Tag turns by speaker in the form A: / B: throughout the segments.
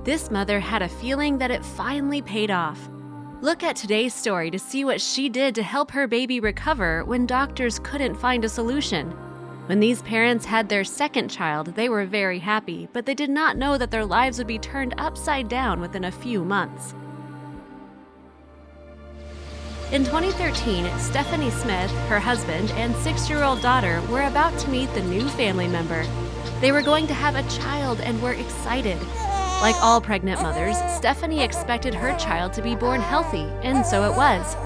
A: This mother had a feeling that it finally paid off. Look at today's story to see what she did to help her baby recover when doctors couldn't find a solution. When these parents had their second child, they were very happy, but they did not know that their lives would be turned upside down within a few months. In 2013, Stephanie Smith, her husband, and 6-year-old daughter were about to meet the new family member. They were going to have a child and were excited. Like all pregnant mothers, Stephanie expected her child to be born healthy, and so it was.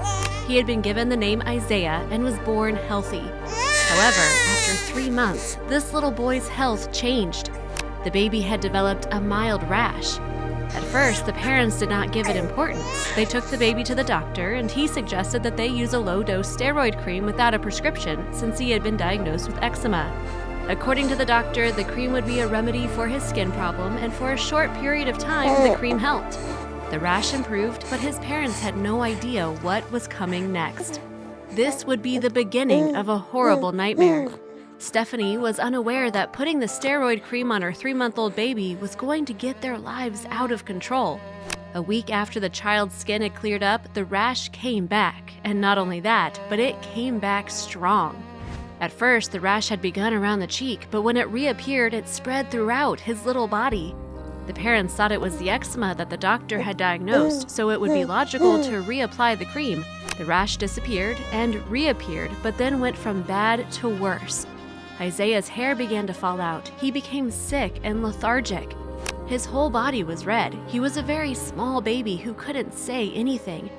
A: He had been given the name Isaiah and was born healthy. However, after 3 months, this little boy's health changed. The baby had developed a mild rash. At first, the parents did not give it importance. They took the baby to the doctor, and he suggested that they use a low-dose steroid cream without a prescription since he had been diagnosed with eczema. According to the doctor, the cream would be a remedy for his skin problem, and for a short period of time, the cream helped. The rash improved, but his parents had no idea what was coming next. This would be the beginning of a horrible nightmare. Stephanie was unaware that putting the steroid cream on her 3-month-old baby was going to get their lives out of control. A week after the child's skin had cleared up, the rash came back. And not only that, but it came back strong. At first, the rash had begun around the cheek, but when it reappeared, it spread throughout his little body. The parents thought it was the eczema that the doctor had diagnosed, so it would be logical to reapply the cream. The rash disappeared and reappeared, but then went from bad to worse. Isaiah's hair began to fall out. He became sick and lethargic. His whole body was red. He was a very small baby who couldn't say anything.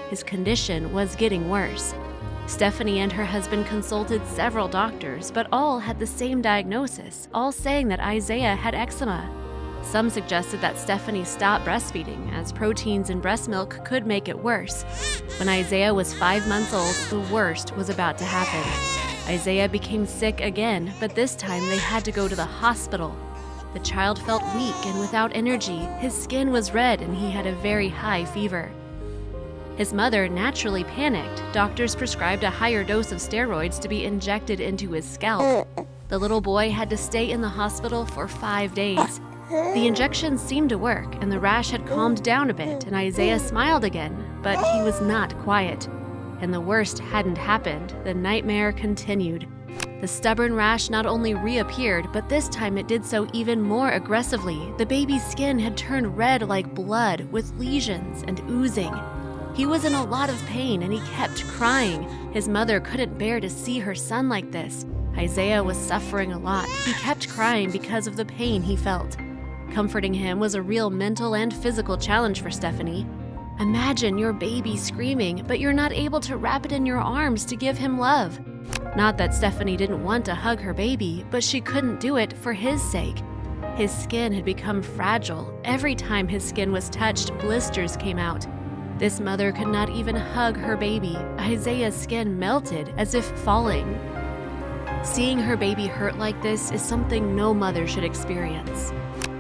A: His condition was getting worse. Stephanie and her husband consulted several doctors, but all had the same diagnosis, all saying that Isaiah had eczema. Some suggested that Stephanie stop breastfeeding, as proteins in breast milk could make it worse. When Isaiah was 5 months old, the worst was about to happen. Isaiah became sick again, but this time they had to go to the hospital. The child felt weak and without energy. His skin was red and he had a very high fever. His mother naturally panicked. Doctors prescribed a higher dose of steroids to be injected into his scalp. The little boy had to stay in the hospital for 5 days. The injections seemed to work, and the rash had calmed down a bit, and Isaiah smiled again, but he was not quiet. And the worst hadn't happened. The nightmare continued. The stubborn rash not only reappeared, but this time it did so even more aggressively. The baby's skin had turned red like blood, with lesions and oozing. He was in a lot of pain, and he kept crying. His mother couldn't bear to see her son like this. Isaiah was suffering a lot. He kept crying because of the pain he felt. Comforting him was a real mental and physical challenge for Stephanie. Imagine your baby screaming, but you're not able to wrap it in your arms to give him love. Not that Stephanie didn't want to hug her baby, but she couldn't do it for his sake. His skin had become fragile. Every time his skin was touched, blisters came out. This mother could not even hug her baby. Isaiah's skin melted as if falling. Seeing her baby hurt like this is something no mother should experience.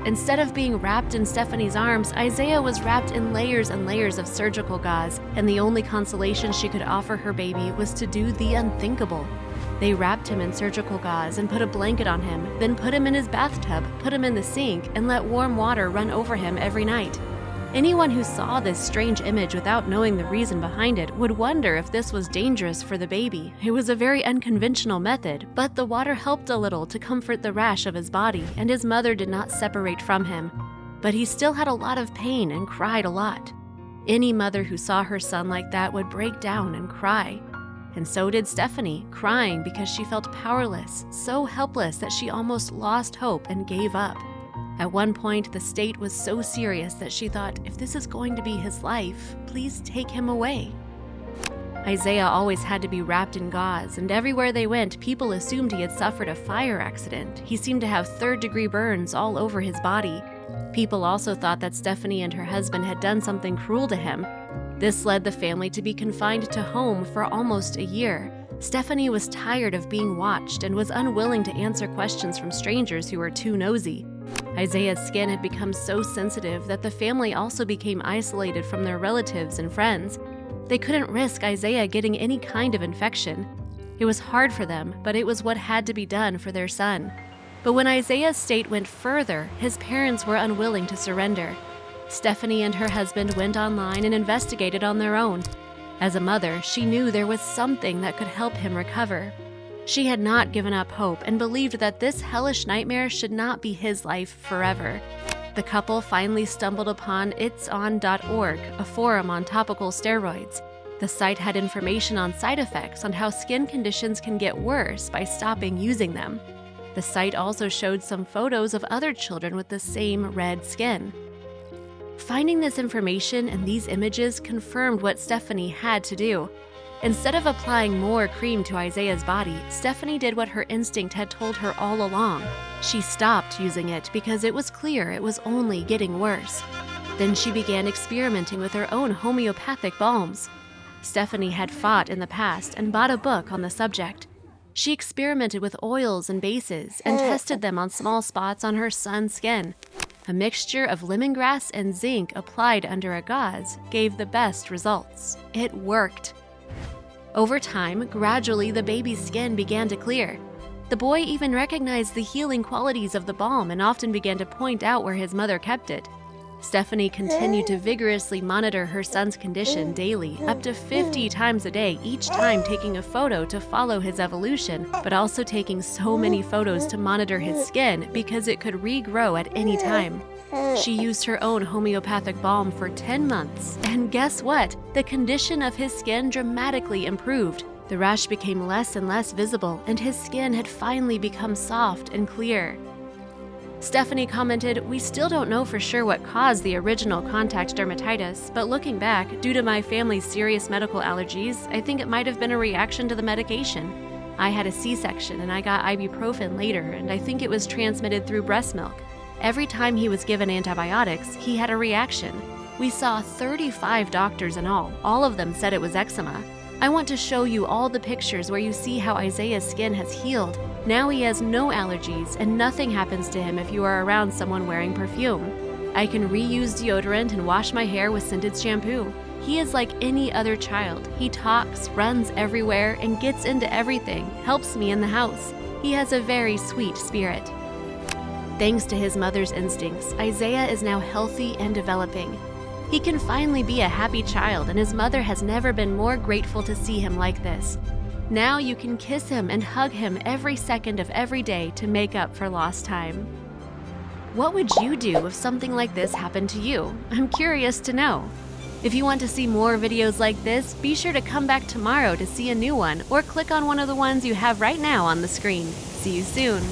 A: Instead of being wrapped in Stephanie's arms, Isaiah was wrapped in layers and layers of surgical gauze, and the only consolation she could offer her baby was to do the unthinkable. They wrapped him in surgical gauze and put a blanket on him, then put him in his bathtub, put him in the sink, and let warm water run over him every night. Anyone who saw this strange image without knowing the reason behind it would wonder if this was dangerous for the baby. It was a very unconventional method, but the water helped a little to comfort the rash of his body, and his mother did not separate from him. But he still had a lot of pain and cried a lot. Any mother who saw her son like that would break down and cry. And so did Stephanie, crying because she felt powerless, so helpless that she almost lost hope and gave up. At one point, the state was so serious that she thought, if this is going to be his life, please take him away. Isaiah always had to be wrapped in gauze, and everywhere they went, people assumed he had suffered a fire accident. He seemed to have third-degree burns all over his body. People also thought that Stephanie and her husband had done something cruel to him. This led the family to be confined to home for almost a year. Stephanie was tired of being watched and was unwilling to answer questions from strangers who were too nosy. Isaiah's skin had become so sensitive that the family also became isolated from their relatives and friends. They couldn't risk Isaiah getting any kind of infection. It was hard for them, but it was what had to be done for their son. But when Isaiah's state went further, his parents were unwilling to surrender. Stephanie and her husband went online and investigated on their own. As a mother, she knew there was something that could help him recover. She had not given up hope and believed that this hellish nightmare should not be his life forever. The couple finally stumbled upon itson.org, a forum on topical steroids. The site had information on side effects on how skin conditions can get worse by stopping using them. The site also showed some photos of other children with the same red skin. Finding this information and these images confirmed what Stephanie had to do. Instead of applying more cream to Isaiah's body, Stephanie did what her instinct had told her all along. She stopped using it because it was clear it was only getting worse. Then she began experimenting with her own homeopathic balms. Stephanie had fought in the past and bought a book on the subject. She experimented with oils and bases and tested them on small spots on her son's skin. A mixture of lemongrass and zinc applied under a gauze gave the best results. It worked. Over time, gradually the baby's skin began to clear. The boy even recognized the healing qualities of the balm and often began to point out where his mother kept it. Stephanie continued to vigorously monitor her son's condition daily, up to 50 times a day, each time taking a photo to follow his evolution, but also taking so many photos to monitor his skin because it could regrow at any time. She used her own homeopathic balm for 10 months, and guess what? The condition of his skin dramatically improved. The rash became less and less visible, and his skin had finally become soft and clear. Stephanie commented, "We still don't know for sure what caused the original contact dermatitis, but looking back, due to my family's serious medical allergies, I think it might have been a reaction to the medication. I had a C-section and I got ibuprofen later, and I think it was transmitted through breast milk. Every time he was given antibiotics, he had a reaction. We saw 35 doctors in all of them said it was eczema. I want to show you all the pictures where you see how Isaiah's skin has healed. Now he has no allergies and nothing happens to him if you are around someone wearing perfume. I can reuse deodorant and wash my hair with scented shampoo. He is like any other child. He talks, runs everywhere, and gets into everything, helps me in the house. He has a very sweet spirit." Thanks to his mother's instincts, Isaiah is now healthy and developing. He can finally be a happy child, and his mother has never been more grateful to see him like this. Now you can kiss him and hug him every second of every day to make up for lost time. What would you do if something like this happened to you? I'm curious to know. If you want to see more videos like this, be sure to come back tomorrow to see a new one, or click on one of the ones you have right now on the screen. See you soon.